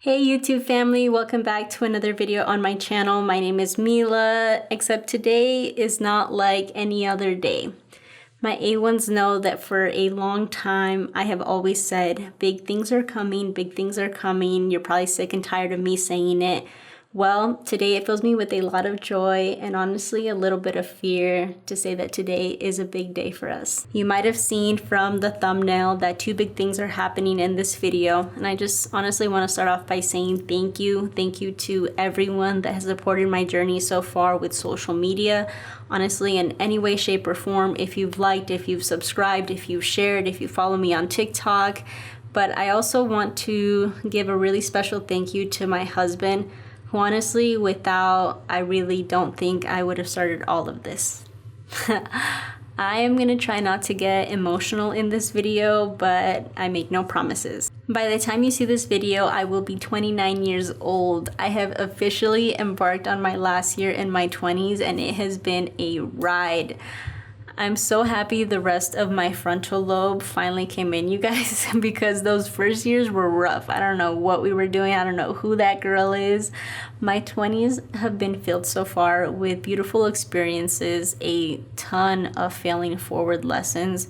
Hey YouTube family, welcome back to another video on my channel. My name is Mila, except today is not like any other day. My A1s know that for a long time I have always said, big things are coming, big things are coming. You're probably sick and tired of me saying it. Well, today it fills me with a lot of joy and honestly a little bit of fear to say that today is a big day for us. You might have seen from the thumbnail that two big things are happening in this video, and I just honestly want to start off by saying thank you. Thank you to everyone that has supported my journey so far with social media. Honestly, in any way, shape, or form, if you've liked, if you've subscribed, if you've shared, if you follow me on TikTok. But I also want to give a really special thank you to my husband, who honestly, without, I really don't think I would have started all of this. I am gonna try not to get emotional in this video, but I make no promises. By the time you see this video, I will be 29 years old. I have officially embarked on my last year in my 20s, and it has been a ride. I'm so happy the rest of my frontal lobe finally came in, you guys, because those first years were rough. I don't know what we were doing. I don't know who that girl is. My 20s have been filled so far with beautiful experiences, a ton of failing forward lessons,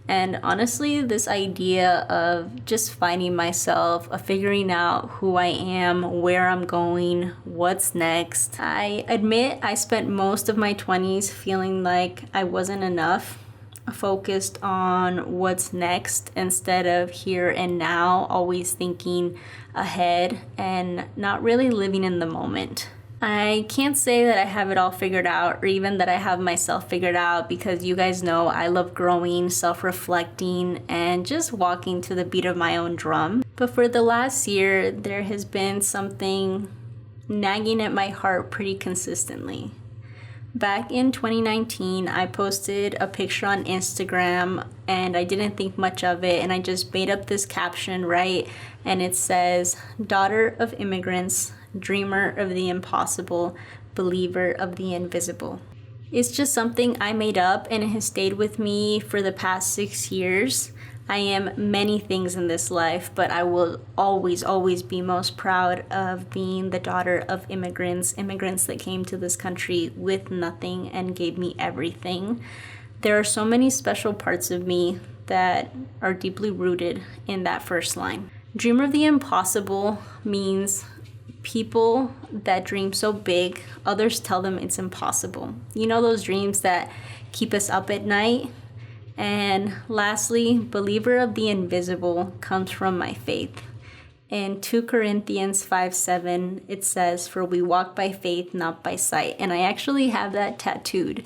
and honestly, this idea of just finding myself, of figuring out who I am, where I'm going, what's next. I admit I spent most of my 20s feeling like I wasn't enough, focused on what's next instead of here and now, always thinking ahead and not really living in the moment. I can't say that I have it all figured out or even that I have myself figured out, because you guys know I love growing, self-reflecting, and just walking to the beat of my own drum. But for the last year, there has been something nagging at my heart pretty consistently. Back in 2019, I posted a picture on Instagram and I didn't think much of it, and I just made up this caption, right? And it says, "Daughter of immigrants, dreamer of the impossible, believer of the invisible." It's just something I made up and it has stayed with me for the past 6 years. I am many things in this life, but I will always be most proud of being the daughter of immigrants that came to this country with nothing and gave me everything. There are so many special parts of me that are deeply rooted in that first line. Dreamer of the impossible means people that dream so big, others tell them it's impossible. You know, those dreams that keep us up at night? And lastly, believer of the invisible comes from my faith. In 2 Corinthians 5:7, it says, "For we walk by faith, not by sight." And I actually have that tattooed,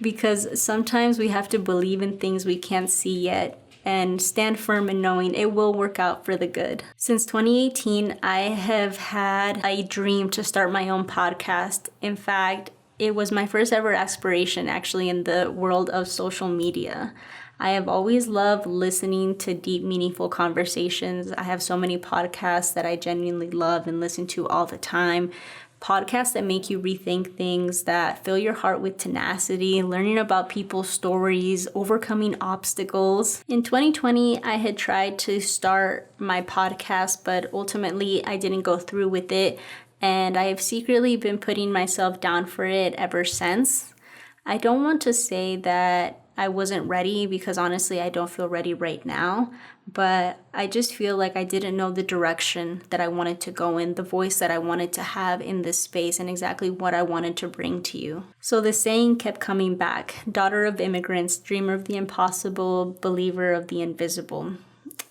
because sometimes we have to believe in things we can't see yet and stand firm in knowing it will work out for the good. Since 2018, I have had a dream to start my own podcast. In fact, it was my first ever aspiration actually in the world of social media. I have always loved listening to deep, meaningful conversations. I have so many podcasts that I genuinely love and listen to all the time. Podcasts that make you rethink things, that fill your heart with tenacity, learning about people's stories, overcoming obstacles. In 2020, I had tried to start my podcast, but ultimately I didn't go through with it. And I have secretly been putting myself down for it ever since. I don't want to say that I wasn't ready, because honestly, I don't feel ready right now. But I just feel like I didn't know the direction that I wanted to go in, the voice that I wanted to have in this space, and exactly what I wanted to bring to you. So the saying kept coming back: daughter of immigrants, dreamer of the impossible, believer of the invisible.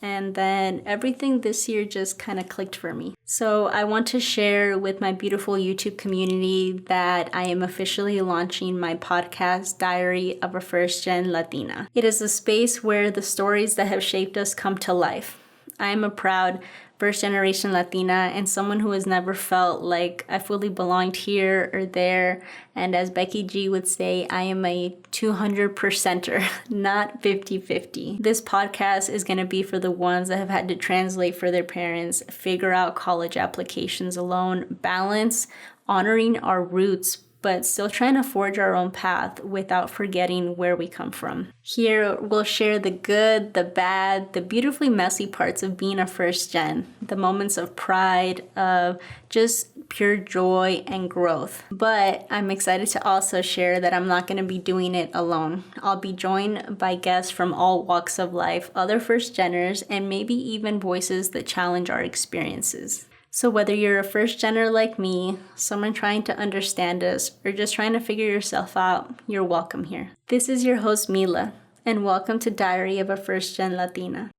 And then everything this year just kind of clicked for me. So I want to share with my beautiful YouTube community that I am officially launching my podcast, Diary of a First Gen Latina. It is a space where the stories that have shaped us come to life. I am a proud first generation Latina and someone who has never felt like I fully belonged here or there. And as Becky G would say, I am a 200%er, not 50-50. This podcast is going to be for the ones that have had to translate for their parents, figure out college applications alone, balance honoring our roots but still trying to forge our own path without forgetting where we come from. Here, we'll share the good, the bad, the beautifully messy parts of being a first gen, the moments of pride, of just pure joy and growth. But I'm excited to also share that I'm not going to be doing it alone. I'll be joined by guests from all walks of life, other first geners, and maybe even voices that challenge our experiences. So whether you're a first gener like me, someone trying to understand us, or just trying to figure yourself out, you're welcome here. This is your host Mila, and welcome to Diary of a First Gen Latina.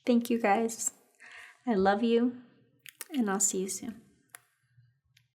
Thank you guys. I love you, and I'll see you soon.